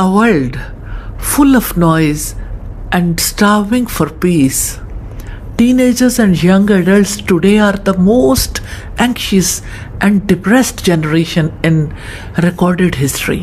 A world full of noise and starving for peace. Teenagers and young adults today are the most anxious and depressed generation in recorded history.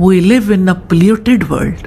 We live in a polluted world.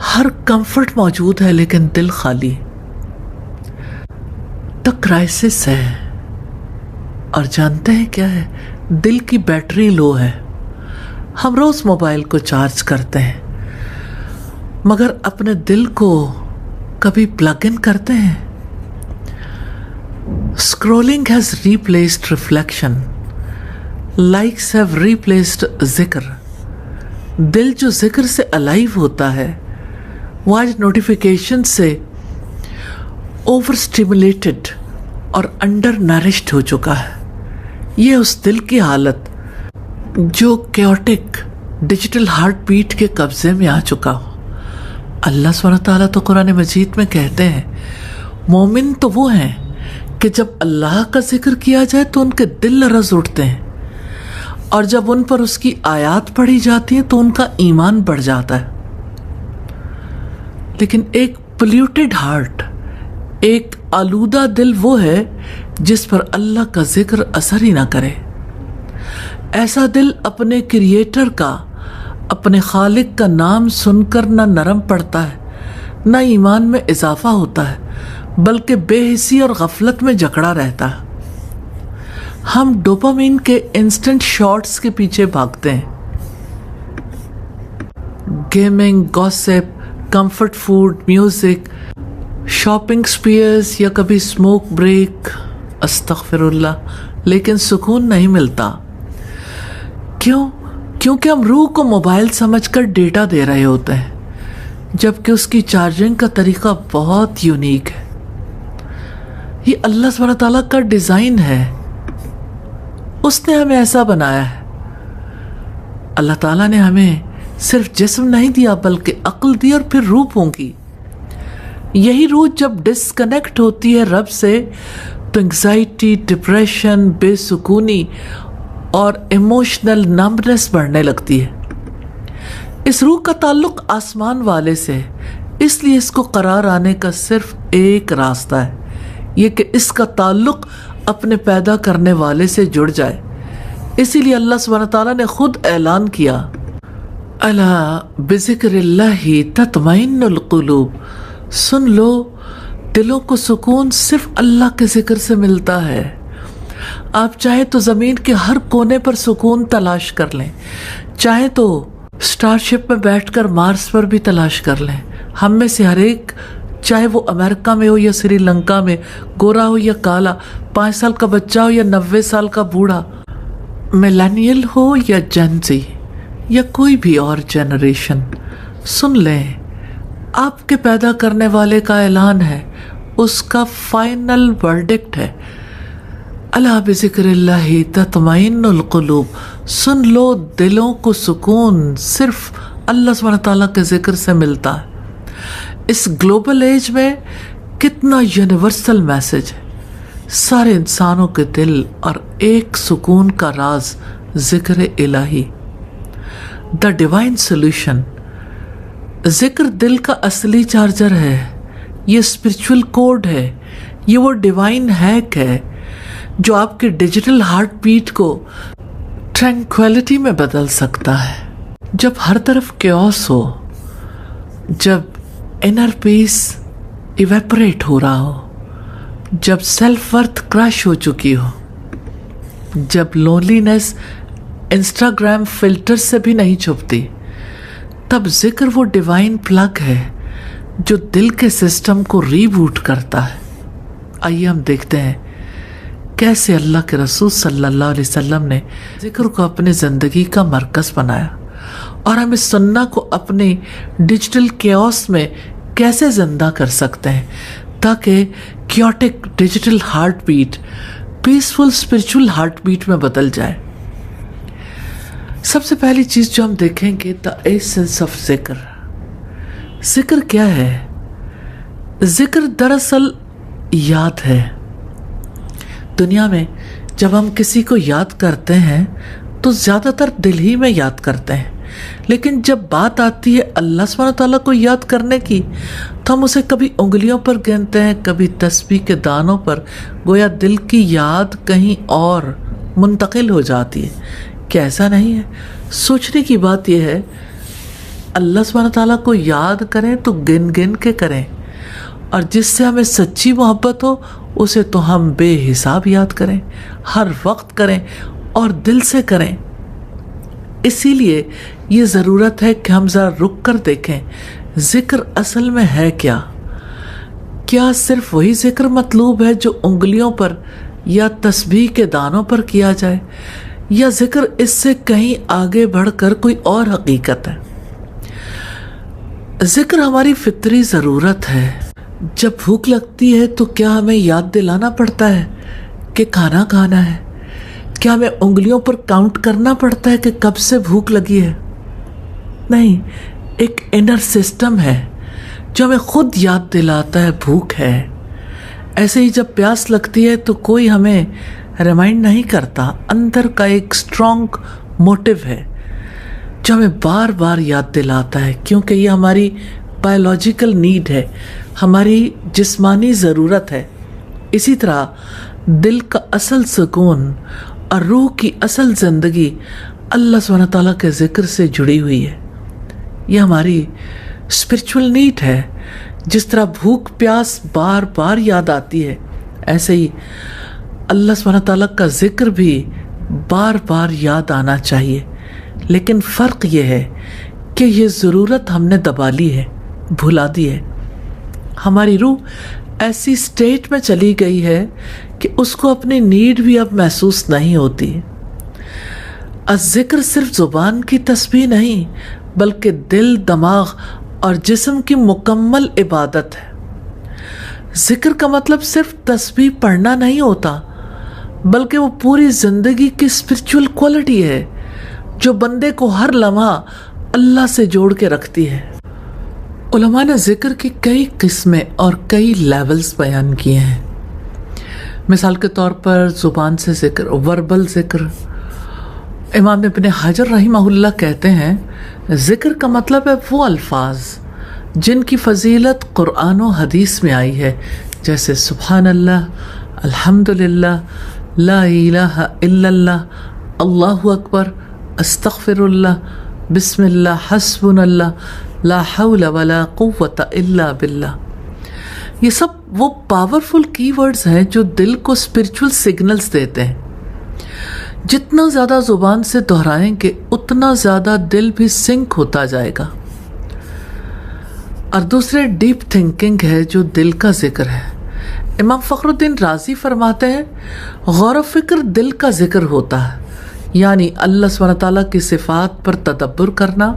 Hare comfort موجود ہے لیکن دل خالی. The crisis ہے. اور جانتے ہیں کیا ہے؟ دل کی بیٹری لو ہے. ہم روز موبائل کو چارج کرتے ہیں مگر اپنے دل کو کبھی پلگ ان کرتے ہیں؟ Scrolling has replaced reflection. Likes have replaced ذکر. دل جو ذکر سے الائیو ہوتا ہے وہ آج نوٹیفیکیشن سے اوور اسٹیمولیٹڈ اور انڈر نرشڈ ہو چکا ہے. یہ اس دل کی حالت جو کیوٹک ڈیجیٹل ہارٹ بیٹ کے قبضے میں آ چکا ہو. اللہ سبحانہ تعالیٰ تو قرآن مجید میں کہتے ہیں مومن تو وہ ہیں کہ جب اللہ کا ذکر کیا جائے تو ان کے دل لرز اٹھتے ہیں، اور جب ان پر اس کی آیات پڑھی جاتی ہیں تو ان کا ایمان بڑھ جاتا ہے. لیکن ایک پلیوٹڈ ہارٹ، ایک آلودہ دل وہ ہے جس پر اللہ کا ذکر اثر ہی نہ کرے. ایسا دل اپنے کریٹر کا، اپنے خالق کا نام سن کر نہ نرم پڑتا ہے، نہ ایمان میں اضافہ ہوتا ہے، بلکہ بے حسی اور غفلت میں جکڑا رہتا ہے. ہم ڈوپامین کے انسٹنٹ شارٹس کے پیچھے بھاگتے ہیں. Gaming, gossip, comfort food, music, shopping Spears یا کبھی اسموک بریک. استغفر اللہ. لیکن سکون نہیں ملتا. کیوں؟ کیونکہ ہم روح کو موبائل سمجھ کر ڈیٹا دے رہے ہوتے ہیں جبکہ اس کی چارجنگ کا طریقہ بہت یونیک ہے. یہ اللہ سبحانہ تعالیٰ کا ڈیزائن ہے. اس نے ہمیں ایسا بنایا ہے. اللہ تعالیٰ نے ہمیں صرف جسم نہیں دیا بلکہ عقل دی اور پھر روح پھونکی. یہی روح جب ڈسکنیکٹ ہوتی ہے رب سے تو انگزائٹی، ڈپریشن، بے سکونی اور ایموشنل نمبنس بڑھنے لگتی ہے. اس روح کا تعلق آسمان والے سے ہے، اس لیے اس کو قرار آنے کا صرف ایک راستہ ہے، یہ کہ اس کا تعلق اپنے پیدا کرنے والے سے جڑ جائے. اسی لیے اللہ سبحانہ تعالیٰ نے خود اعلان کیا الا بذکر اللہ تطمئن القلوب. سن لو، دلوں کو سکون صرف اللہ کے ذکر سے ملتا ہے. آپ چاہیں تو زمین کے ہر کونے پر سکون تلاش کر لیں، چاہیں تو اسٹار شپ میں بیٹھ کر مارس پر بھی تلاش کر لیں. ہم میں سے ہر ایک، چاہے وہ امریکہ میں ہو یا سری لنکا میں، گورا ہو یا کالا، 5 سال کا بچہ ہو یا 90 سال کا بوڑھا، میلینیل ہو یا جنزی یا کوئی بھی اور جنریشن، سن لیں آپ کے پیدا کرنے والے کا اعلان ہے، اس کا فائنل ورڈکٹ ہے الا بذکر اللہ تطمئن القلوب. سن لو، دلوں کو سکون صرف اللہ سبحانہ تعالیٰ کے ذکر سے ملتا ہے. اس گلوبل ایج میں کتنا یونیورسل میسج ہے. سارے انسانوں کے دل اور ایک سکون کا راز ذکر الہی. The divine solution. ذکر دل کا اصلی چارجر ہے، یہ اسپرچول کوڈ ہے، یہ وہ ڈیوائن ہیک ہے جو آپ کے ڈیجیٹل ہارٹ بیٹ کو ٹرینکویلٹی میں بدل سکتا ہے. جب ہر طرف کیوس ہو، جب انر پیس ایویپریٹ ہو رہا ہو، جب سیلف ورتھ کرش ہو چکی ہو، جب لونلینس انسٹاگرام فلٹر سے بھی نہیں چھپتی، تب ذکر وہ ڈیوائن پلگ ہے جو دل کے سسٹم کو ری بوٹ کرتا ہے. آئیے ہم دیکھتے ہیں کیسے اللہ کے رسول صلی اللہ علیہ وسلم نے ذکر کو اپنی زندگی کا مرکز بنایا، اور ہم اس سننا کو اپنے ڈیجیٹل کیوس میں کیسے زندہ کر سکتے ہیں تاکہ chaotic digital heart beat peaceful spiritual heart beat میں بدل جائے. سب سے پہلی چیز جو ہم دیکھیں گے دا ایسنس آف ذکر. ذکر کیا ہے؟ ذکر دراصل یاد ہے. دنیا میں جب ہم کسی کو یاد کرتے ہیں تو زیادہ تر دل ہی میں یاد کرتے ہیں، لیکن جب بات آتی ہے اللہ سبحانہ تعالیٰ کو یاد کرنے کی تو ہم اسے کبھی انگلیوں پر گنتے ہیں، کبھی تسبیح کے دانوں پر. گویا دل کی یاد کہیں اور منتقل ہو جاتی ہے. کیا ایسا نہیں ہے؟ سوچنے کی بات یہ ہے اللہ سبحانہ تعالیٰ کو یاد کریں تو گن گن کے کریں، اور جس سے ہمیں سچی محبت ہو اسے تو ہم بے حساب یاد کریں، ہر وقت کریں اور دل سے کریں۔ اسی لیے یہ ضرورت ہے کہ ہم ذرا رک کر دیکھیں ذکر اصل میں ہے کیا؟ کیا صرف وہی ذکر مطلوب ہے جو انگلیوں پر یا تسبیح کے دانوں پر کیا جائے، یا ذکر اس سے کہیں آگے بڑھ کر کوئی اور حقیقت ہے؟ ذکر ہماری فطری ضرورت ہے۔ جب بھوک لگتی ہے تو کیا ہمیں یاد دلانا پڑتا ہے کہ کھانا کھانا ہے؟ کیا ہمیں انگلیوں پر کاؤنٹ کرنا پڑتا ہے کہ کب سے بھوک لگی ہے؟ نہیں، ایک انر سسٹم ہے جو ہمیں خود یاد دلاتا ہے بھوک ہے۔ ایسے ہی جب پیاس لگتی ہے تو کوئی ہمیں ریمائنڈ نہیں کرتا، اندر کا ایک اسٹرانگ موٹیو ہے جو ہمیں بار بار یاد دلاتا ہے، کیونکہ یہ ہماری بایولوجیکل نیڈ ہے، ہماری جسمانی ضرورت ہے۔ اسی طرح دل کا اصل سکون اور روح کی اصل زندگی اللہ سبحانہ تعالیٰ کے ذکر سے جڑی ہوئی ہے۔ یہ ہماری اسپرچول نیڈ ہے۔ جس طرح بھوک پیاس بار بار یاد آتی ہے، ایسے ہی اللہ سبحانہ تعالیٰ کا ذکر بھی بار بار یاد آنا چاہیے۔ لیکن فرق یہ ہے کہ یہ ضرورت ہم نے دبا لی ہے، بھلا دی ہے۔ ہماری روح ایسی سٹیٹ میں چلی گئی ہے کہ اس کو اپنی نیڈ بھی اب محسوس نہیں ہوتی۔ الذکر صرف زبان کی تسبیح نہیں، بلکہ دل، دماغ اور جسم کی مکمل عبادت ہے۔ ذکر کا مطلب صرف تسبیح پڑھنا نہیں ہوتا، بلکہ وہ پوری زندگی کی اسپرچول کوالٹی ہے جو بندے کو ہر لمحہ اللہ سے جوڑ کے رکھتی ہے۔ علماء نے ذکر کی کئی قسمیں اور کئی لیولز بیان کیے ہیں۔ مثال کے طور پر زبان سے ذکر، وربل ذکر۔ امام ابن حجر رحمہ اللہ کہتے ہیں ذکر کا مطلب ہے وہ الفاظ جن کی فضیلت قرآن و حدیث میں آئی ہے، جیسے سبحان اللہ، الحمدللہ، لا الہ الا اللہ، اللہ اکبر، استغفر اللہ، بسم اللہ، حسبنا اللہ، لا حول ولا قوت الا باللہ۔ یہ سب وہ پاورفل کی ورڈز ہیں جو دل کو اسپرچول سگنلز دیتے ہیں۔ جتنا زیادہ زبان سے دہرائیں گے اتنا زیادہ دل بھی سنک ہوتا جائے گا۔ اور دوسرے ڈیپ تھنکنگ ہے جو دل کا ذکر ہے۔ امام فخر الدین رازی فرماتے ہیں غور و فکر دل کا ذکر ہوتا ہے، یعنی اللہ سبحانہ تعالیٰ کی صفات پر تدبر کرنا،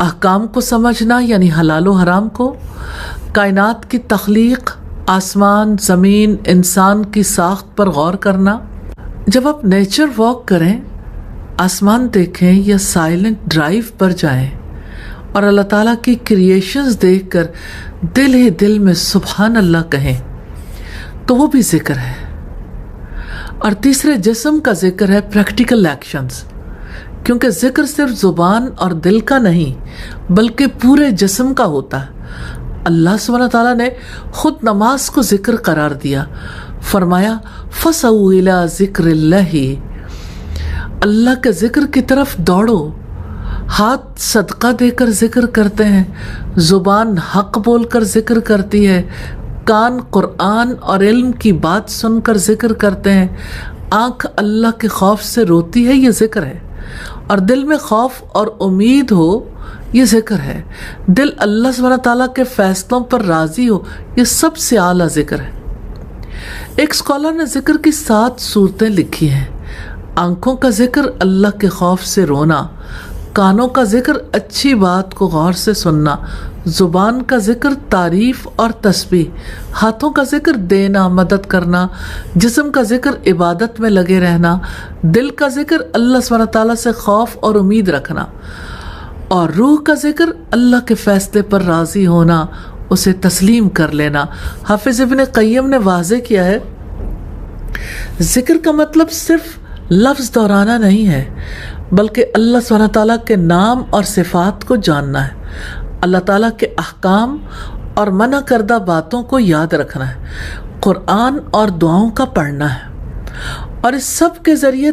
احکام کو سمجھنا یعنی حلال و حرام کو، کائنات کی تخلیق، آسمان، زمین، انسان کی ساخت پر غور کرنا۔ جب آپ نیچر واک کریں، آسمان دیکھیں یا سائلنٹ ڈرائیو پر جائیں اور اللہ تعالیٰ کی کریشنز دیکھ کر دل ہی دل میں سبحان اللہ کہیں تو وہ بھی ذکر ہے۔ اور تیسرے جسم کا ذکر ہے پریکٹیکل ایکشنز، کیونکہ ذکر صرف زبان اور دل کا نہیں بلکہ پورے جسم کا ہوتا ہے۔ اللہ سبحانہ تعالیٰ نے خود نماز کو ذکر قرار دیا، فرمایا فَسَوْا إِلَىٰ ذِكْرِ اللَّهِ، اللہ کے ذکر کی طرف دوڑو۔ ہاتھ صدقہ دے کر ذکر کرتے ہیں، زبان حق بول کر ذکر کرتی ہے، کان قرآن اور علم کی بات سن کر ذکر کرتے ہیں، آنکھ اللہ کے خوف سے روتی ہے، یہ ذکر ہے، اور دل میں خوف اور امید ہو، یہ ذکر ہے، دل اللہ سبحانہ تعالیٰ کے فیصلوں پر راضی ہو، یہ سب سے اعلیٰ ذکر ہے۔ ایک اسکالر نے ذکر کی 7 صورتیں لکھی ہیں۔ آنکھوں کا ذکر اللہ کے خوف سے رونا، کانوں کا ذکر اچھی بات کو غور سے سننا، زبان کا ذکر تعریف اور تسبیح، ہاتھوں کا ذکر دینا، مدد کرنا، جسم کا ذکر عبادت میں لگے رہنا، دل کا ذکر اللہ سبحانہ تعالیٰ سے خوف اور امید رکھنا، اور روح کا ذکر اللہ کے فیصلے پر راضی ہونا، اسے تسلیم کر لینا۔ حافظ ابن قیم نے واضح کیا ہے ذکر کا مطلب صرف لفظ دہرانا نہیں ہے بلکہ اللہ سبحانہ تعالیٰ کے نام اور صفات کو جاننا ہے، اللہ تعالیٰ کے احکام اور منع کردہ باتوں کو یاد رکھنا ہے، قرآن اور دعاؤں کا پڑھنا ہے، اور اس سب کے ذریعے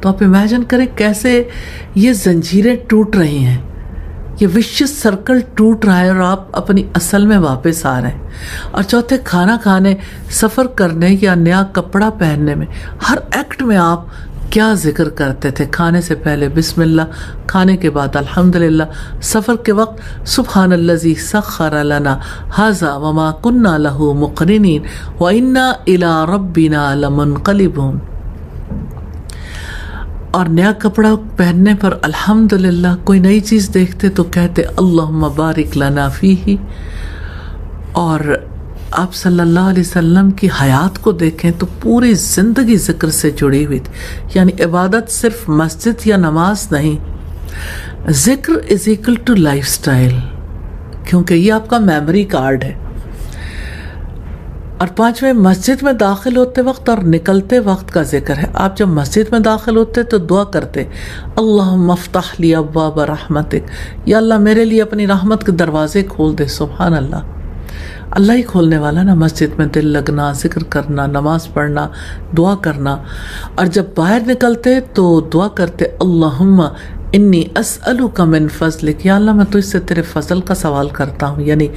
تو آپ امیجن کریں کیسے یہ زنجیریں ٹوٹ رہی ہیں، یہ وشیس سرکل ٹوٹ رہا ہے اور آپ اپنی اصل میں واپس آ رہے ہیں۔ اور چوتھے، کھانا کھانے، سفر کرنے یا نیا کپڑا پہننے میں، ہر ایکٹ میں آپ کیا ذکر کرتے تھے؟ کھانے سے پہلے بسم اللہ، کھانے کے بعد الحمدللہ، سفر کے وقت سبحان الذی سخر لنا ھذا وما کنا لہ مقرنین وانا الی ربنا لمنقلبون۔ اور نیا کپڑا پہننے پر الحمدللہ، کوئی نئی چیز دیکھتے تو کہتے اللہم بارک لنا فیہ۔ اور آپ صلی اللہ علیہ وسلم کی حیات کو دیکھیں تو پوری زندگی ذکر سے جڑی ہوئی تھی، یعنی عبادت صرف مسجد یا نماز نہیں، ذکر is equal to lifestyle, کیونکہ یہ آپ کا میموری کارڈ ہے۔ اور پانچویں، مسجد میں داخل ہوتے وقت اور نکلتے وقت کا ذکر ہے۔ آپ جب مسجد میں داخل ہوتے تو دعا کرتے اللہم افتح لی ابواب رحمتک، یا اللہ میرے لیے اپنی رحمت کے دروازے کھول دے۔ سبحان اللہ، اللہ ہی کھولنے والا نا، مسجد میں دل لگنا، ذکر کرنا، نماز پڑھنا، دعا کرنا۔ اور جب باہر نکلتے تو دعا کرتے اللہم انی اسألک من فضلک، یا اللہ میں تجھ سے تیرے فضل کا سوال کرتا ہوں، یعنی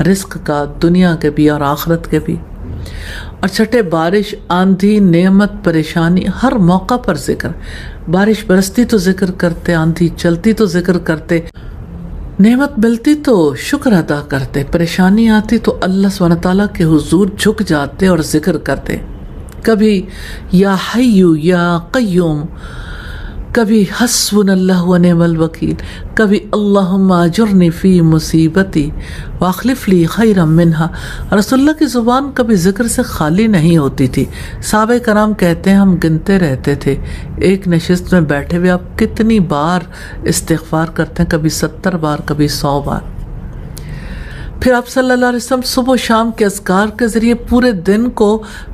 رزق کا، دنیا کے بھی اور آخرت کے بھی۔ اور چھٹے، بارش، آندھی، نعمت، پریشانی، ہر موقع پر ذکر۔ بارش برستی تو ذکر کرتے، آندھی چلتی تو ذکر کرتے، نعمت ملتی تو شکر ادا کرتے، پریشانی آتی تو اللہ سبحانہ تعالیٰ کے حضور جھک جاتے اور ذکر کرتے۔ کبھی یا حیو یا قیوم، کبھی حسبنا اللہ ونعم الوکیل، کبھی اللہم اجرنی فی مصیبتی واخلف لی خیرا منہا۔ رسول اللہ کی زبان کبھی ذکر سے خالی نہیں ہوتی تھی۔ صحابہ کرام کہتے ہیں ہم گنتے رہتے تھے، ایک نشست میں بیٹھے ہوئے آپ کتنی بار استغفار کرتے ہیں، کبھی 70 بار، کبھی 100 بار۔ پھر آپ صلی اللہ علیہ وسلم صبح و شام کے اذکار کے ذریعے پورے دن کو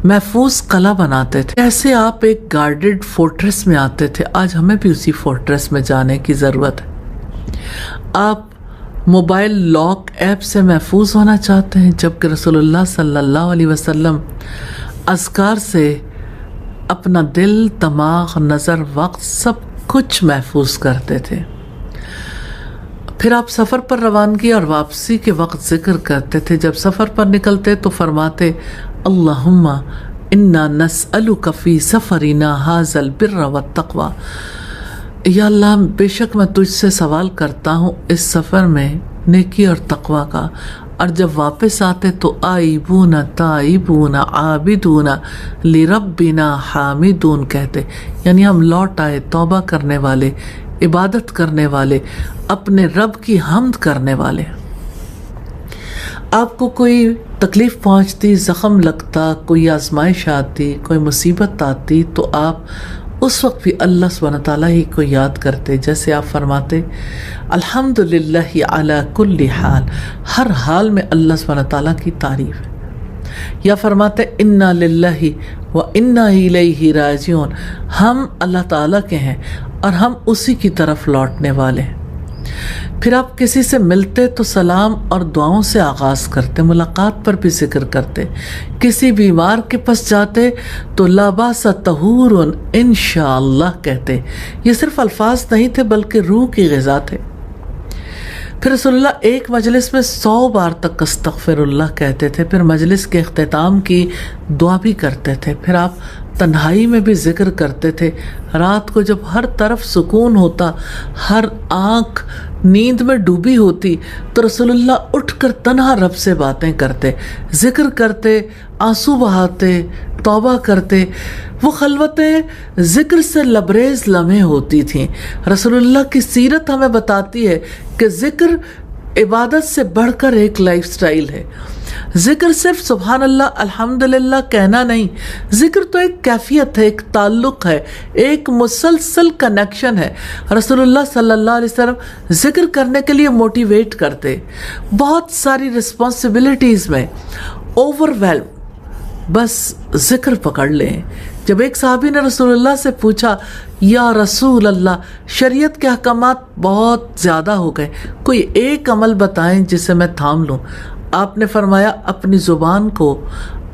محفوظ قلعہ بناتے تھے۔ ایسے آپ ایک گارڈڈ فورٹریس میں آتے تھے، آج ہمیں بھی اسی فورٹریس میں جانے کی ضرورت ہے۔ آپ موبائل لاک ایپ سے محفوظ ہونا چاہتے ہیں، جبکہ رسول اللہ صلی اللہ علیہ وسلم اذکار سے اپنا دل، دماغ، نظر، وقت سب کچھ محفوظ کرتے تھے۔ پھر آپ سفر پر روانگی اور واپسی کے وقت ذکر کرتے تھے۔ جب سفر پر نکلتے تو فرماتے اللہم انا نسألک فی سفرنا ھذا البر والتقوی، یا اللہ بے شک میں تجھ سے سوال کرتا ہوں اس سفر میں نیکی اور تقوی کا۔ اور جب واپس آتے تو آئیبون تائیبون عابدون لربنا حامدون کہتے، یعنی ہم لوٹ آئے توبہ کرنے والے، عبادت کرنے والے، اپنے رب کی حمد کرنے والے۔ آپ کو کوئی تکلیف پہنچتی، زخم لگتا، کوئی آزمائش آتی، کوئی مصیبت آتی تو آپ اس وقت بھی اللہ سبحانہ تعالیٰ ہی کو یاد کرتے، جیسے آپ فرماتے الحمدللہ علی کل حال، ہر حال میں اللہ سبحانہ تعالیٰ کی تعریف ہے۔ یا فرماتے انا للہ و انا الیہ راجعون، ہم اللہ تعالیٰ کے ہیں اور ہم اسی کی طرف لوٹنے والے ہیں۔ پھر آپ کسی سے ملتے تو سلام اور دعاؤں سے آغاز کرتے، ملاقات پر بھی ذکر کرتے، کسی بیمار کے پاس جاتے تو لا باس طہور انشاءاللہ کہتے۔ یہ صرف الفاظ نہیں تھے بلکہ روح کی غذا تھے۔ پھر رسول اللہ ایک مجلس میں 100 بار تک استغفر اللہ کہتے تھے۔ پھر مجلس کے اختتام کی دعا بھی کرتے تھے۔ پھر آپ تنہائی میں بھی ذکر کرتے تھے۔ رات کو جب ہر طرف سکون ہوتا، ہر آنکھ نیند میں ڈوبی ہوتی تو رسول اللہ اٹھ کر تنہا رب سے باتیں کرتے، ذکر کرتے، آنسو بہاتے، توبہ کرتے۔ وہ خلوتیں ذکر سے لبریز لمحے ہوتی تھیں۔ رسول اللہ کی سیرت ہمیں بتاتی ہے کہ ذکر عبادت سے بڑھ کر ایک لائف سٹائل ہے۔ ذکر صرف سبحان اللہ الحمدللہ کہنا نہیں، ذکر تو ایک کیفیت ہے، ایک تعلق ہے، ایک مسلسل کنیکشن ہے۔ رسول اللہ صلی اللہ علیہ وسلم ذکر کرنے کے لیے موٹیویٹ کرتے، بہت ساری رسپانسبلٹیز میں اوور ویلم، بس ذکر پکڑ لیں۔ جب ایک صحابی نے رسول اللہ سے پوچھا یا رسول اللہ شریعت کے احکامات بہت زیادہ ہو گئے، کوئی ایک عمل بتائیں جسے میں تھام لوں۔ آپ نے فرمایا اپنی زبان کو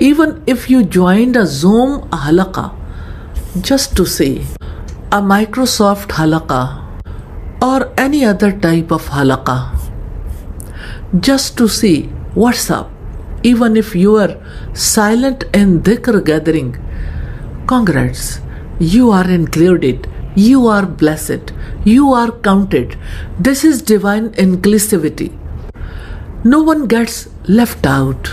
Even if you joined a Zoom halaqa just to see a Microsoft halaqa or any other type of halaqa just to see what's up, even if you are silent in dhikr gathering, congrats, you are included, you are blessed, you are counted. This is divine inclusivity. No one gets left out.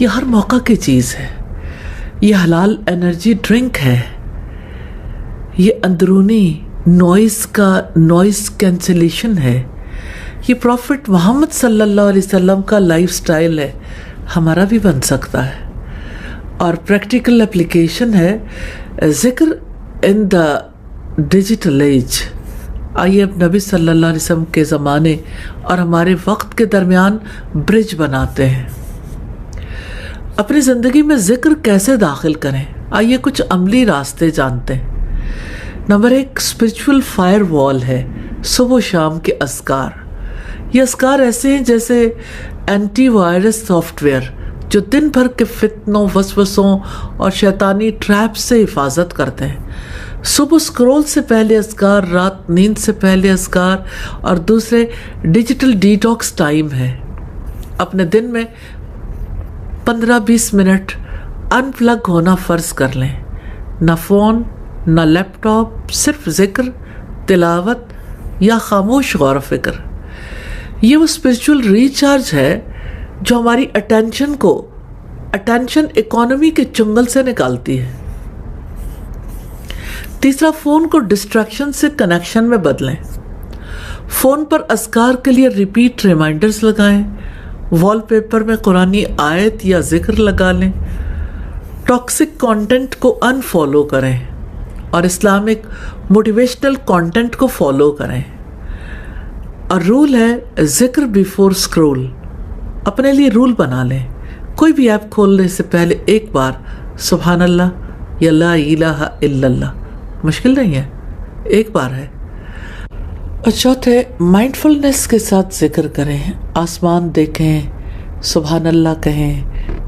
یہ ہر موقع کی چیز ہے، یہ حلال energy drink ہے، یہ اندرونی نوائز کینسلیشن ہے، یہ پروفٹ محمد صلی اللہ علیہ وسلم کا لائف سٹائل ہے، ہمارا بھی بن سکتا ہے۔ اور پریکٹیکل اپلیکیشن ہے ذکر ان دا ڈیجیٹل ایج۔ آئیے اب نبی صلی اللہ علیہ وسلم کے زمانے اور ہمارے وقت کے درمیان برج بناتے ہیں۔ اپنی زندگی میں ذکر کیسے داخل کریں؟ آئیے کچھ عملی راستے جانتے ہیں۔ نمبر 1، اسپرچول فائر وال ہے صبح و شام کے اذکار۔ یہ اذکار ایسے ہیں جیسے اینٹی وائرس سافٹ ویئر جو دن بھر کے فتنوں، وسوسوں اور شیطانی ٹریپ سے حفاظت کرتے ہیں۔ صبح سکرول سے پہلے اذکار، رات نیند سے پہلے اذکار، اور دوسرے ڈیجیٹل ڈیٹاکس ٹائم ہے۔ اپنے دن میں 15-20 منٹ ان پلگ ہونا فرض کر لیں، نہ فون نہ لیپ ٹاپ، صرف ذکر، تلاوت یا خاموش غور و فکر۔ یہ وہ اسپرچول ریچارج ہے جو ہماری اٹینشن اکانومی کے چنگل سے نکالتی ہے۔ تیسرا، فون کو ڈسٹریکشن سے کنیکشن میں بدلیں۔ فون پر اذکار کے لیے ریپیٹ ریمائنڈرز لگائیں، وال پیپر میں قرآنی آیت یا ذکر لگا لیں، ٹاکسک کانٹینٹ کو ان فالو کریں اور اسلامک موٹیویشنل کانٹینٹ کو فالو کریں۔ اور رول ہے ذکر بیفور اسکرول۔ اپنے لیے رول بنا لیں، کوئی بھی ایپ کھولنے سے پہلے ایک بار سبحان اللہ یا لا الہ الا اللہ، مشکل نہیں ہے، ایک بار ہے۔ اور چوتھے، مائنڈفلنس کے ساتھ ذکر کریں، آسمان دیکھیں، سبحان اللہ کہیں،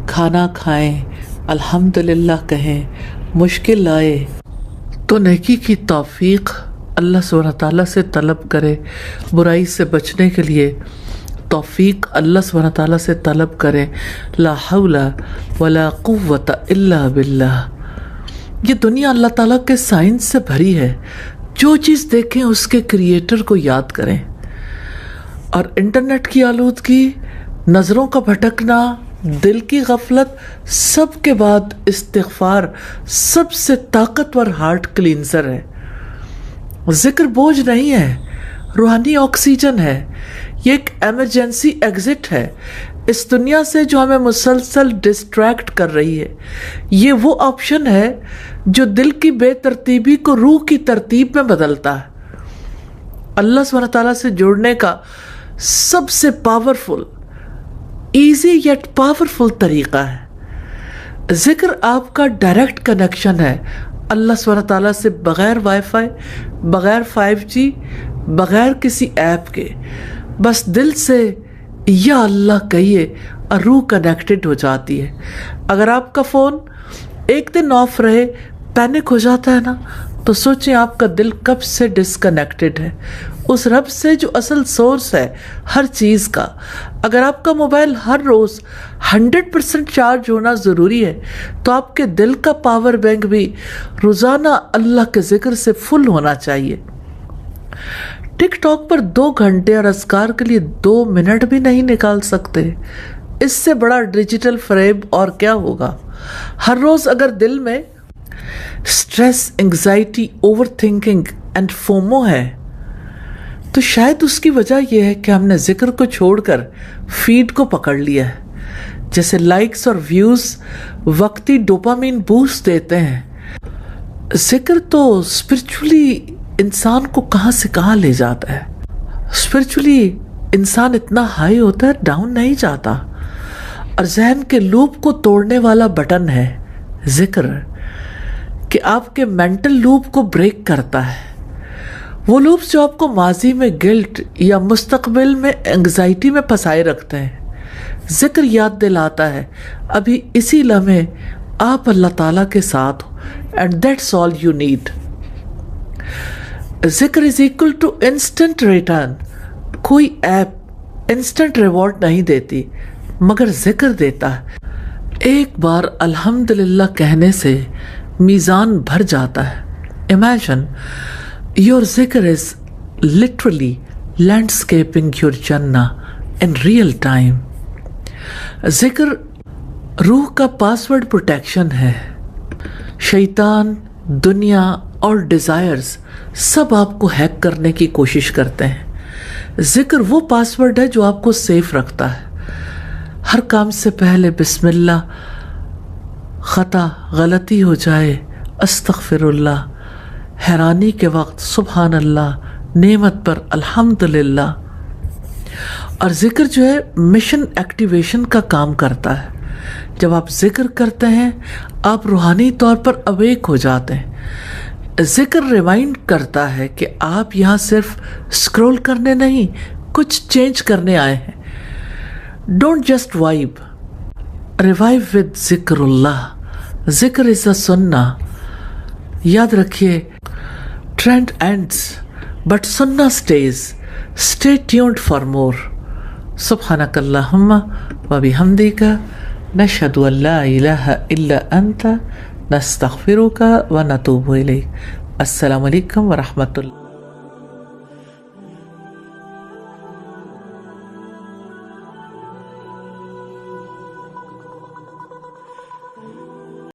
کھانا کھائیں، الحمدللہ کہیں، مشکل آئے تو نیکی کی توفیق اللہ سبحانہ تعالیٰ سے طلب کرے، برائی سے بچنے کے لیے توفیق اللہ سبحانہ تعالیٰ سے طلب کرے۔ لا حول ولا قوت الا باللہ۔ یہ دنیا اللہ تعالیٰ کے سائنس سے بھری ہے، جو چیز دیکھیں اس کے کریٹر کو یاد کریں۔ اور انٹرنیٹ کی آلودگی، نظروں کا بھٹکنا، دل کی غفلت، سب کے بعد استغفار سب سے طاقتور ہارٹ کلینزر ہے۔ ذکر بوجھ نہیں ہے، روحانی آکسیجن ہے، یہ ایک ایمرجنسی ایگزٹ ہے اس دنیا سے جو ہمیں مسلسل ڈسٹریکٹ کر رہی ہے۔ یہ وہ آپشن ہے جو دل کی بے ترتیبی کو روح کی ترتیب میں بدلتا ہے۔ اللہ سبحانہ تعالیٰ سے جڑنے کا سب سے پاورفل، ایزی یٹ پاورفل طریقہ ہے ذکر۔ آپ کا ڈائریکٹ کنیکشن ہے اللہ سبحانہ تعالیٰ سے، بغیر وائی فائی، بغیر 5G، بغیر کسی ایپ کے۔ بس دل سے یا اللہ کہیے اور روح کنیکٹڈ ہو جاتی ہے۔ اگر آپ کا فون ایک دن آف رہے، پینک ہو جاتا ہے نا، تو سوچیں آپ کا دل کب سے ڈسکنیکٹڈ ہے اس رب سے جو اصل سورس ہے ہر چیز کا۔ اگر آپ کا موبائل ہر روز 100% چارج ہونا ضروری ہے تو آپ کے دل کا پاور بینک بھی روزانہ اللہ کے ذکر سے فل ہونا چاہیے۔ ٹک ٹاک پر 2 گھنٹے اور اذکار کے لیے 2 منٹ بھی نہیں نکال سکتے، اس سے بڑا ڈیجیٹل فریب اور کیا ہوگا۔ ہر روز اگر دل میں stress, anxiety, over thinking and FOMO ہے تو شاید اس کی وجہ یہ ہے کہ ہم نے ذکر کو چھوڑ کر فیڈ کو پکڑ لیا ہے۔ جیسے لائکس اور ویوز وقتی ڈوپامین بوسٹ دیتے ہیں، ذکر تو اسپرچولی انسان کو کہاں سے کہاں لے جاتا ہے۔ اسپرچولی انسان اتنا ہائی ہوتا ہے، ڈاؤن نہیں جاتا۔ اور ذہن کے لوپ کو توڑنے والا بٹن ہے ذکر، کہ آپ کے مینٹل لوپ کو بریک کرتا ہے۔ وہ لوپس جو آپ کو ماضی میں گلٹ یا مستقبل میں انگزائٹی میں پھنسائے رکھتے ہیں، ذکر یاد دلاتا ہے ابھی اسی لمحے آپ اللہ تعالیٰ کے ساتھ ہو، and that's all you need. ذکر is equal to instant return. کوئی ایپ انسٹنٹ ریوارڈ نہیں دیتی مگر ذکر دیتا ہے۔ ایک بار الحمدللہ کہنے سے میزان بھر جاتا ہے۔ Imagine your zikr is literally landscaping your jannah in real time۔ ذکر روح کا پاسورڈ پروٹیکشن ہے. شیطان، دنیا اور ڈیزائرز سب آپ کو ہیک کرنے کی کوشش کرتے ہیں. ذکر وہ پاسورڈ ہے جو آپ کو سیف رکھتا ہے. ہر کام سے پہلے بسم اللہ، خطا غلطی ہو جائے استغفر اللہ، حیرانی کے وقت سبحان اللہ، نعمت پر الحمدللہ. اور ذکر جو ہے مشن ایکٹیویشن کا کام کرتا ہے. جب آپ ذکر کرتے ہیں آپ روحانی طور پر اویک ہو جاتے ہیں. ذکر ریمائنڈ کرتا ہے کہ آپ یہاں صرف اسکرول کرنے نہیں، کچھ چینج کرنے آئے ہیں. Don't just vibe, revive with ذکر اللہ. ذکر از اے سنہ. یاد رکھیے، ٹرینڈ اینڈس بٹ سنہ اسٹیز. اسٹے ٹیونڈ فار مور. سبحانک اللہم و بحمدک، نشہد ان لا الہ الا انت، نستغفرک و نتوب الیک. السلام علیکم ورحمۃ اللہ.